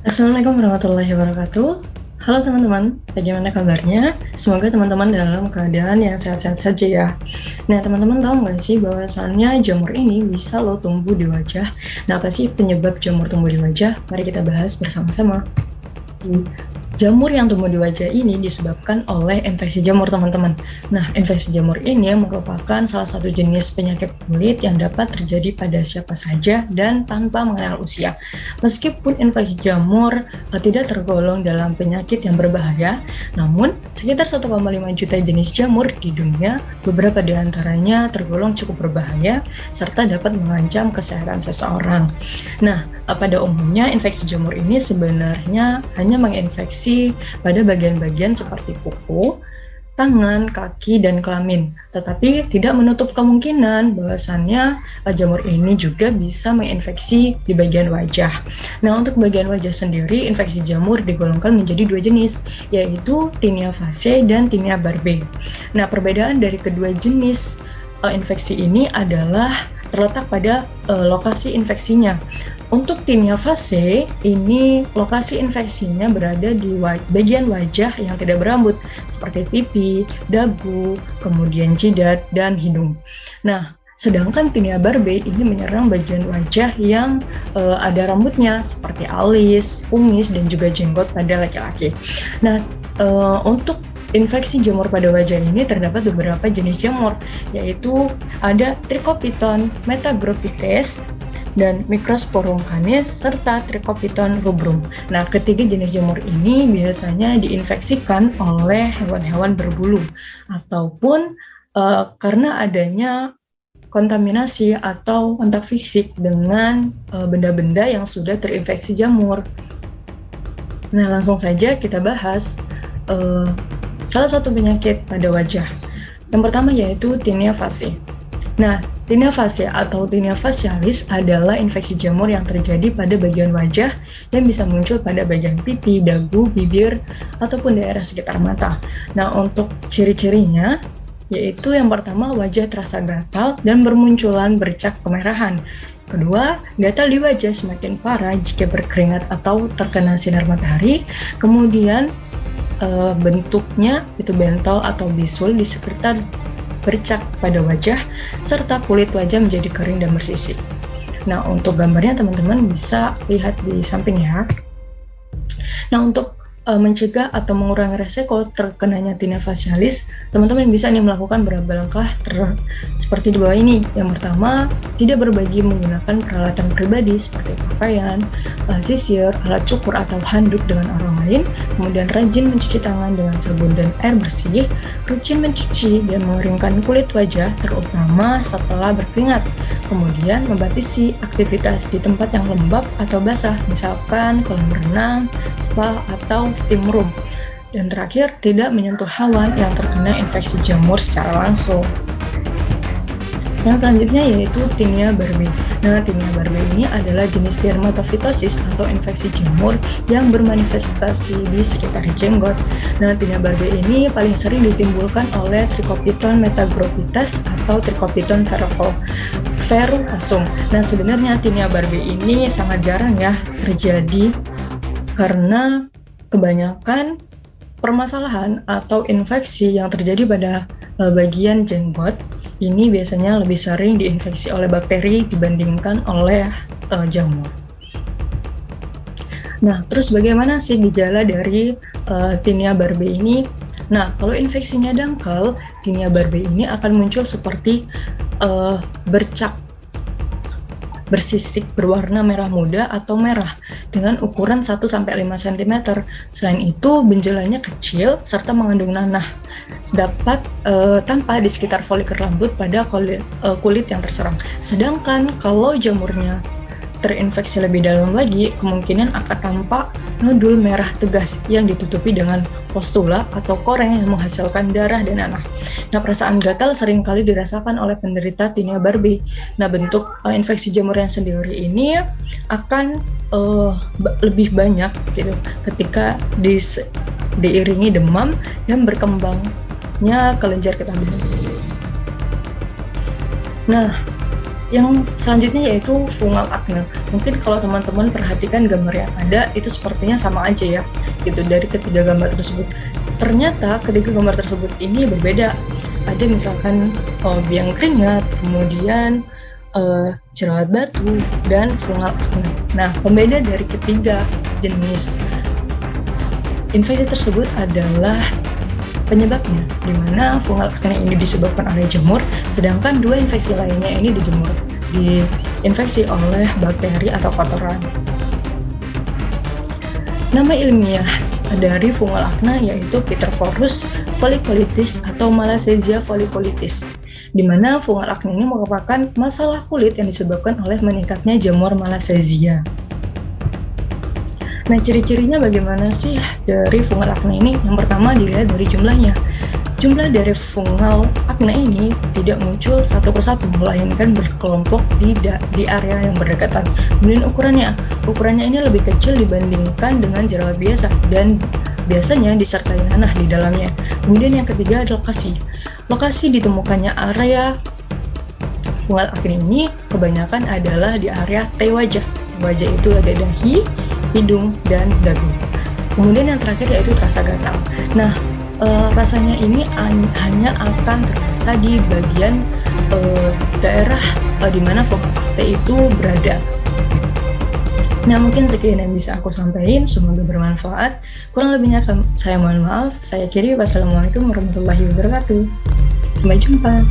Assalamualaikum warahmatullahi wabarakatuh. Halo teman-teman, bagaimana kabarnya? Semoga teman-teman dalam keadaan yang sehat-sehat saja ya. Nah, teman-teman tahu nggak sih bahwasannya jamur ini bisa lo tumbuh di wajah? Nah, apa sih penyebab jamur tumbuh di wajah? Mari kita bahas bersama-sama. Jamur yang tumbuh di wajah ini disebabkan oleh infeksi jamur, teman-teman. Nah, infeksi jamur ini merupakan salah satu jenis penyakit kulit yang dapat terjadi pada siapa saja dan tanpa mengenal usia. Meskipun infeksi jamur tidak tergolong dalam penyakit yang berbahaya, namun sekitar 1,5 juta jenis jamur di dunia, beberapa di antaranya tergolong cukup berbahaya serta dapat mengancam kesehatan seseorang. Nah, pada umumnya infeksi jamur ini sebenarnya hanya menginfeksi pada bagian-bagian seperti kuku, tangan, kaki, dan kelamin, tetapi tidak menutup kemungkinan bahwasannya jamur ini juga bisa menginfeksi di bagian wajah. Nah, untuk bagian wajah sendiri, infeksi jamur digolongkan menjadi dua jenis, yaitu Tinea faciae dan Tinea barbae. Nah, perbedaan dari kedua jenis infeksi ini adalah terletak pada lokasi infeksinya. Untuk Tinea faciae, ini lokasi infeksinya berada di bagian wajah yang tidak berambut, seperti pipi, dagu, kemudian jidat, dan hidung. Nah, sedangkan Tinea barbae ini menyerang bagian wajah yang ada rambutnya, seperti alis, kumis, dan juga jenggot pada laki-laki. Nah, untuk infeksi jamur pada wajah ini terdapat beberapa jenis jamur, yaitu ada Trichopiton metagrophytes dan Microsporum canis serta Trichopiton rubrum. Nah, ketiga jenis jamur ini biasanya diinfeksikan oleh hewan-hewan berbulu ataupun karena adanya kontaminasi atau kontak fisik dengan benda-benda yang sudah terinfeksi jamur. Nah, langsung saja kita bahas salah satu penyakit pada wajah. Yang pertama yaitu Tinea faciae. Nah, Tinea faciae atau Tinea facialis adalah infeksi jamur yang terjadi pada bagian wajah yang bisa muncul pada bagian pipi, dagu, bibir, ataupun daerah sekitar mata. Nah, untuk ciri-cirinya yaitu yang pertama, wajah terasa gatal dan bermunculan bercak kemerahan. Kedua, gatal di wajah semakin parah jika berkeringat atau terkena sinar matahari. Kemudian bentuknya itu bentol atau bisul di sekitar bercak pada wajah, serta kulit wajah menjadi kering dan bersisik. Nah, untuk gambarnya teman-teman bisa lihat di samping ya. Nah, untuk mencegah atau mengurangi resiko terkenanya Tinea facialis, teman-teman bisa nih melakukan beberapa langkah seperti di bawah ini. Yang pertama, tidak berbagi menggunakan peralatan pribadi seperti pakaian, sisir, alat cukur atau handuk dengan orang lain. Kemudian rajin mencuci tangan dengan sabun dan air bersih, rutin mencuci dan mengeringkan kulit wajah terutama setelah berkeringat. Kemudian membatasi aktivitas di tempat yang lembab atau basah, misalkan kolam renang, spa, atau steam room. Dan terakhir, tidak menyentuh hewan yang terkena infeksi jamur secara langsung. Yang selanjutnya yaitu Tinea barbae. Nah, Tinea barbae ini adalah jenis dermatofitosis atau infeksi jamur yang bermanifestasi di sekitar jenggot. Nah, Tinea barbae ini paling sering ditimbulkan oleh Trichopiton metagrophytes atau Trichopiton verrucosum. Nah, sebenarnya Tinea barbae ini sangat jarang ya terjadi karena kebanyakan permasalahan atau infeksi yang terjadi pada bagian jenggot ini biasanya lebih sering diinfeksi oleh bakteri dibandingkan oleh jamur. Nah, terus bagaimana sih gejala dari Tinea barbae ini? Nah, kalau infeksinya dangkal, Tinea barbae ini akan muncul seperti bercak bersisik berwarna merah muda atau merah dengan ukuran 1-5 cm. Selain itu, benjolannya kecil serta mengandung nanah. Dapat tampak di sekitar folikel rambut pada kulit yang terserang. Sedangkan kalau jamurnya terinfeksi lebih dalam lagi, kemungkinan akan tampak nodul merah tegas yang ditutupi dengan postula atau koreng yang menghasilkan darah dan nanah. Nah, perasaan gatal seringkali dirasakan oleh penderita Tinea barbae. Nah, bentuk infeksi jamur yang sendiri ini akan lebih banyak gitu ketika diiringi demam dan berkembangnya kelenjar getah bening. Nah, Yang selanjutnya yaitu fungal akne. Mungkin kalau teman-teman perhatikan gambar yang ada itu sepertinya sama aja ya, gitu dari ketiga gambar tersebut. Ternyata ketiga gambar tersebut ini berbeda. Ada misalkan biang keringat, kemudian jerawat batu, dan fungal akne. Nah, pembeda dari ketiga jenis infeksi tersebut adalah penyebabnya, di mana fungal akne ini disebabkan oleh jamur, sedangkan dua infeksi lainnya ini diinfeksi oleh bakteri atau kotoran. Nama ilmiah dari fungal akne yaitu Pitherococcus folliculitis atau Malassezia folliculitis, di mana fungal akne ini merupakan masalah kulit yang disebabkan oleh meningkatnya jamur Malassezia. Nah, ciri-cirinya bagaimana sih dari fungal akne ini? Yang pertama dilihat dari jumlahnya. Jumlah dari fungal akne ini tidak muncul satu persatu, melainkan berkelompok di area yang berdekatan. Kemudian ukurannya ini lebih kecil dibandingkan dengan jerawat biasa dan biasanya disertai nanah di dalamnya. Kemudian yang ketiga adalah lokasi. Lokasi ditemukannya area fungal akne ini kebanyakan adalah di area T wajah. Wajah itu ada dahi, hidung, dan dagu. Kemudian yang terakhir yaitu terasa gatal. Nah, rasanya ini hanya akan terasa di bagian daerah di mana fungal akne itu berada. Nah, mungkin sekian yang bisa aku sampaikan, semoga bermanfaat. Kurang lebihnya saya mohon maaf. Saya akhiri, wassalamualaikum warahmatullahi wabarakatuh. Sampai jumpa.